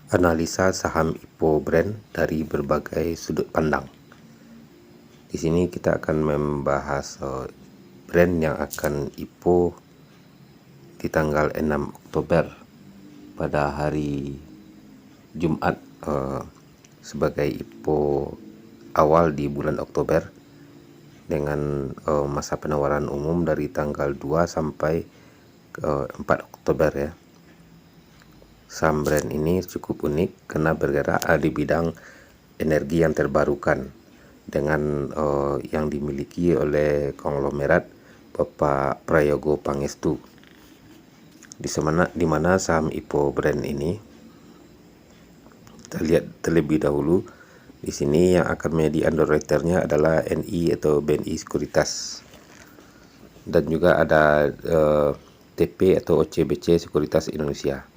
Analisa saham IPO Brand dari berbagai sudut pandang. Di sini kita akan membahas brand yang akan IPO di tanggal 6 Oktober pada hari Jumat sebagai IPO awal di bulan Oktober dengan masa penawaran umum dari tanggal 2 sampai 4 Oktober ya. Saham brand ini cukup unik karena bergerak di bidang energi yang terbarukan dengan yang dimiliki oleh konglomerat Bapak Prayogo Pangestu. Di mana saham IPO Brand ini kita lihat terlebih dahulu. Di sini yang akan menjadi underwriternya adalah NI atau BNI Sekuritas, dan juga ada TP atau OCBC Sekuritas Indonesia.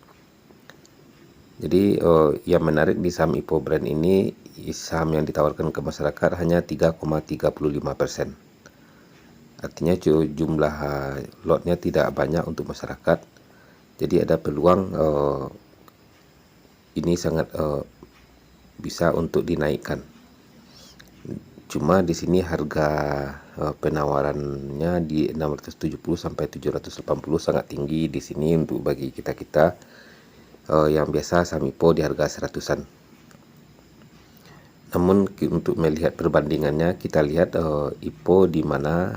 Jadi yang menarik di saham IPO Brand ini, saham yang ditawarkan ke masyarakat hanya 3,35%. Artinya jumlah lotnya tidak banyak untuk masyarakat. Jadi ada peluang ini sangat bisa untuk dinaikkan. Cuma di sini harga penawarannya di 670 sampai 780 sangat tinggi di sini untuk bagi kita-kita yang biasa saham IPO di harga 100-an. Namun untuk melihat perbandingannya, kita lihat IPO di mana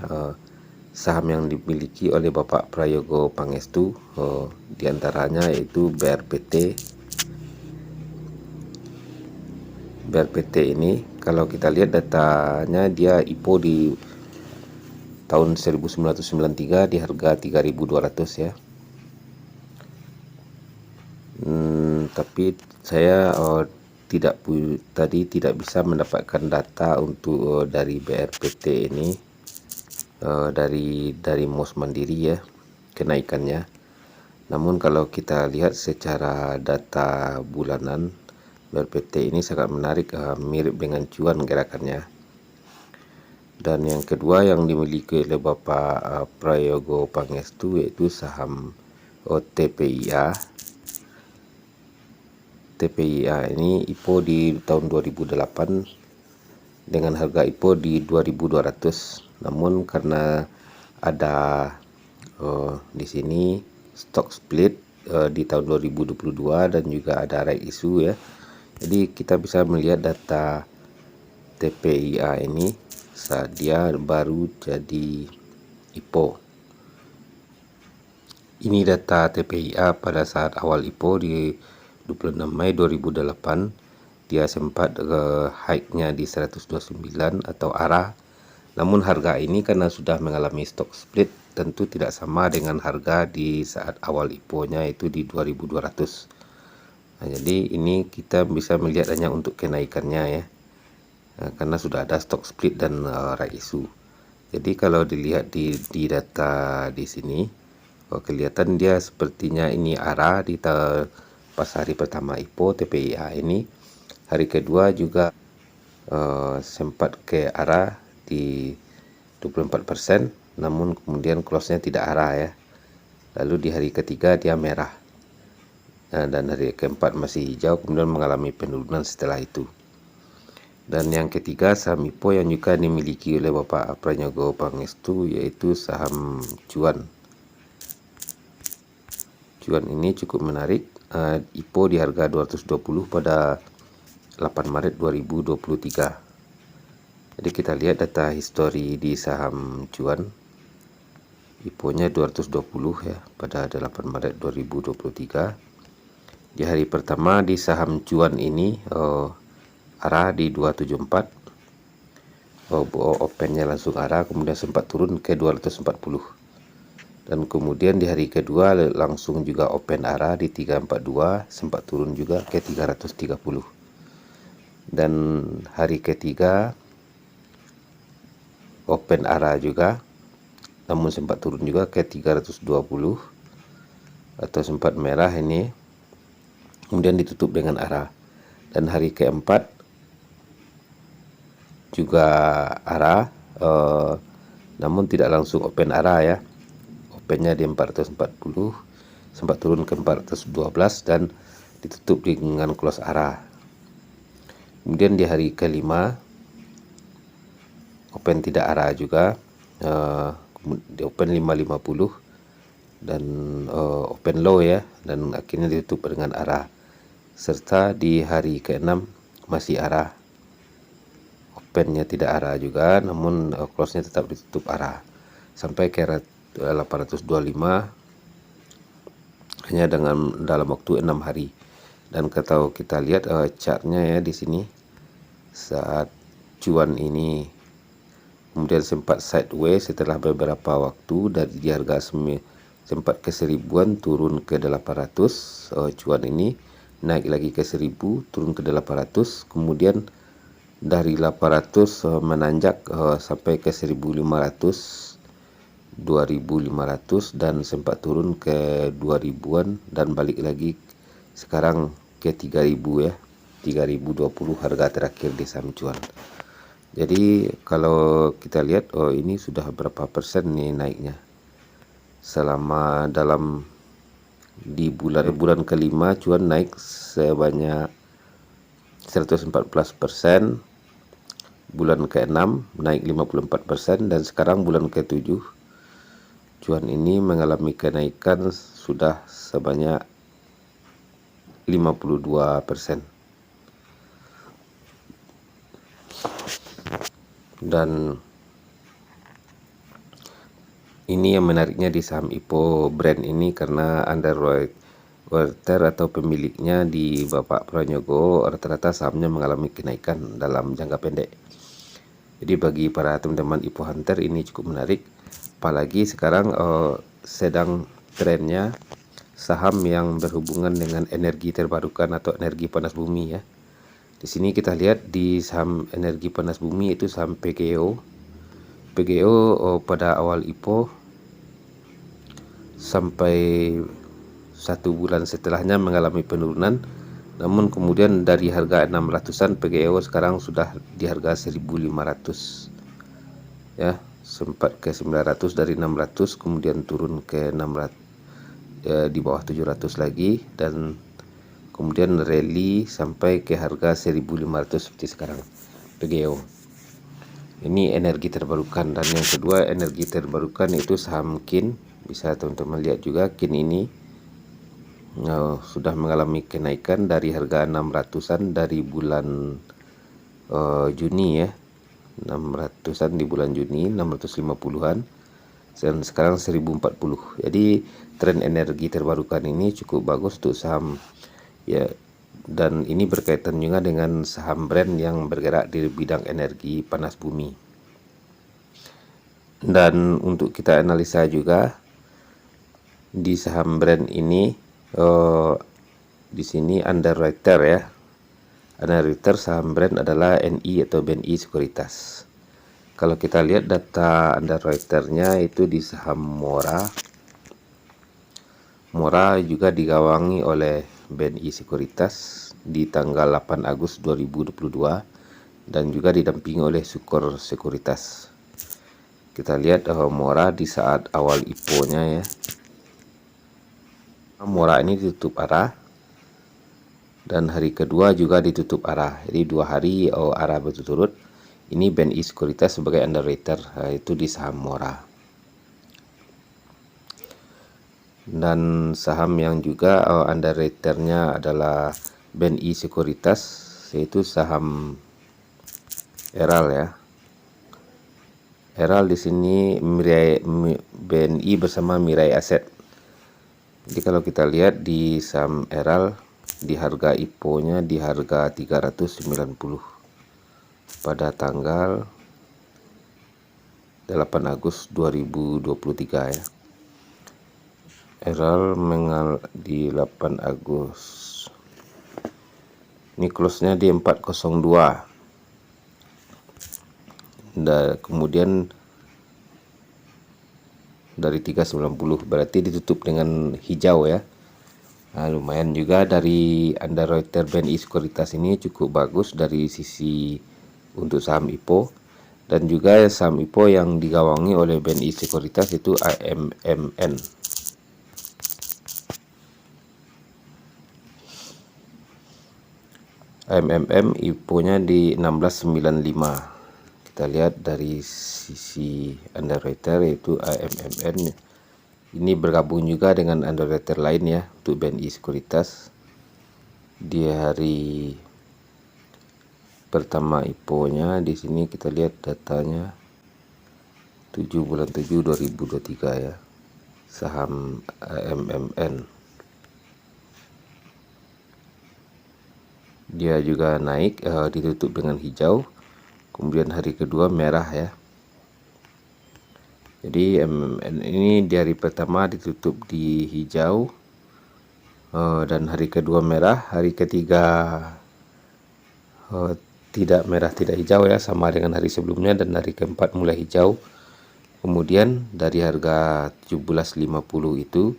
saham yang dimiliki oleh Bapak Prayogo Pangestu diantaranya yaitu BRPT ini. Kalau kita lihat datanya, dia IPO di tahun 1993 di harga 3.200 ya. Tapi saya tidak bisa mendapatkan data untuk dari BRPT ini dari MOS Mandiri ya kenaikannya. Namun kalau kita lihat secara data bulanan, BRPT ini sangat menarik, mirip dengan cuan gerakannya. Dan yang kedua yang dimiliki oleh Bapak Prayogo Pangestu yaitu saham TPIA. TPIA ini IPO di tahun 2008 dengan harga IPO di 2.200. Namun karena ada di sini stock split di tahun 2022 dan juga ada right issue ya. Jadi kita bisa melihat data TPIA ini saat dia baru jadi IPO. Ini data TPIA pada saat awal IPO di 26 Mei 2008. Dia sempat high-nya di 129 atau arah. Namun harga ini karena sudah mengalami stock split tentu tidak sama dengan harga di saat awal IPO-nya itu di 2.200. Nah, jadi ini kita bisa melihat hanya untuk kenaikannya ya. Karena sudah ada stock split dan right issue. Jadi kalau dilihat di data di sini, kelihatan dia sepertinya ini arah di pas hari pertama IPO TPIA ini. Hari kedua juga sempat ke arah di 24%, namun kemudian close-nya tidak arah ya. Lalu di hari ketiga dia merah, dan hari keempat masih hijau, kemudian mengalami penurunan setelah itu. Dan yang ketiga saham IPO yang juga dimiliki oleh Bapak Prayogo Pangestu yaitu saham Cuan. Cuan ini cukup menarik, IPO di harga 220 pada 8 Maret 2023. Jadi kita lihat data histori di saham Cuan. IPO-nya 220 ya pada 8 Maret 2023. Di hari pertama di saham Cuan ini arah di 274. Opennya langsung arah, kemudian sempat turun ke 240. Dan kemudian di hari kedua langsung juga open arah di 342, sempat turun juga ke 330. Dan hari ketiga open arah juga, namun sempat turun juga ke 320 atau sempat merah ini, kemudian ditutup dengan arah. Dan hari keempat juga arah, namun tidak langsung open arah ya. Opennya di 440, sempat turun ke 412, dan ditutup dengan close arah. Kemudian di hari kelima open tidak arah juga, di open 550 dan open low ya, dan akhirnya ditutup dengan arah. Serta di hari ke-6 masih arah, opennya tidak arah juga, namun close-nya tetap ditutup arah sampai ke 825 hanya dalam waktu 6 hari. Dan kalau kita lihat chartnya ya di sini, saat cuan ini kemudian sempat sideways setelah beberapa waktu dari di harga sempat ke 1000-an turun ke 800, cuan ini naik lagi ke 1000 turun ke 800, kemudian dari 800 menanjak sampai ke 1500, 2500 dan sempat turun ke 2000-an dan balik lagi sekarang ke 3000 ya, 3020 harga terakhir di saham cuan. Jadi kalau kita lihat ini sudah berapa persen nih naiknya selama di bulan kelima cuan naik sebanyak 114%, bulan ke-6 naik 54%, dan sekarang bulan ke-7 cuan ini mengalami kenaikan sudah sebanyak 52%. Dan ini yang menariknya di saham IPO brand ini, karena underwriter atau pemiliknya di Bapak Prayogo rata-rata sahamnya mengalami kenaikan dalam jangka pendek. Jadi bagi para teman-teman IPO Hunter ini cukup menarik, apalagi sekarang sedang trennya saham yang berhubungan dengan energi terbarukan atau energi panas bumi ya. Di sini kita lihat di saham energi panas bumi itu saham PGO. Pada awal IPO sampai 1 bulan setelahnya mengalami penurunan, namun kemudian dari harga 600-an PGO sekarang sudah di harga 1500 ya, sempat ke 900 dari 600, kemudian turun ke 600 di bawah 700 lagi, dan kemudian rally sampai ke harga 1500 seperti sekarang PGO. Ini energi terbarukan. Dan yang kedua energi terbarukan itu saham KIN. Bisa teman-teman lihat juga KIN ini sudah mengalami kenaikan dari harga 600-an dari bulan Juni ya, 600-an di bulan Juni, 650-an, dan sekarang 1040. Jadi tren energi terbarukan ini cukup bagus untuk saham ya, dan ini berkaitan juga dengan saham brand yang bergerak di bidang energi panas bumi. Dan untuk kita analisa juga di saham brand ini, di sini underwriter ya, underwriter saham brand adalah NI atau BNI Sekuritas. Kalau kita lihat data underwriternya itu di saham Mora juga digawangi oleh BNI Sekuritas di tanggal 8 Agustus 2022 dan juga didampingi oleh Sukor Sekuritas. Kita lihat Mora di saat awal IPO-nya ya. Mora ini ditutup arah dan hari kedua juga ditutup arah. Jadi 2 hari arah berturut-turut. Ini BNI Sekuritas sebagai underwriter, itu di saham Mora. Dan saham yang juga underwriternya adalah BNI Sekuritas, yaitu saham Eral ya. Eral di sini BNI bersama Mirai Asset. Jadi kalau kita lihat di saham Eral di harga IPO-nya di harga 390 pada tanggal 8 Agustus 2023 ya. Eral di 8 Agustus. Ini close-nya di 402. Dan kemudian dari 390 berarti ditutup dengan hijau ya. Nah, lumayan juga dari underwriter BNI Sekuritas ini cukup bagus dari sisi untuk saham IPO, dan juga saham IPO yang digawangi oleh BNI Sekuritas itu AMMN. AMMM IPO-nya di 1695. Kita lihat dari sisi underwriter yaitu AMMM. Ini bergabung juga dengan underwriter lain ya untuk BNI Sekuritas. Di hari pertama IPO-nya di sini kita lihat datanya 7 bulan 7 2023 ya. Saham AMMN. Dia juga naik, ditutup dengan hijau, kemudian hari kedua merah ya. Jadi MMN ini di hari pertama ditutup di hijau, dan hari kedua merah, hari ketiga tidak merah tidak hijau ya, sama dengan hari sebelumnya, dan hari keempat mulai hijau. Kemudian dari harga 17.50 itu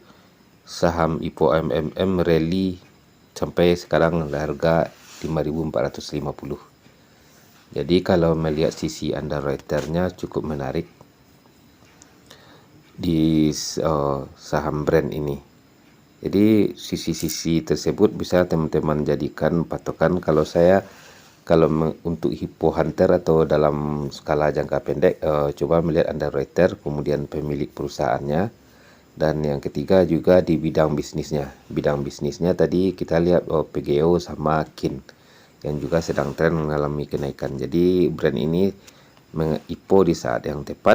saham IPO MMM rally sampai sekarang harga 5.450. Jadi kalau melihat sisi underwriternya cukup menarik di saham brand ini. Jadi sisi-sisi tersebut bisa teman-teman jadikan patokan. Kalau saya untuk Hippo Hunter atau dalam skala jangka pendek, coba melihat underwriter, kemudian pemilik perusahaannya, dan yang ketiga juga di bidang bisnisnya. Bidang bisnisnya tadi kita lihat PGO sama KIN yang juga sedang tren mengalami kenaikan. Jadi brand ini IPO di saat yang tepat.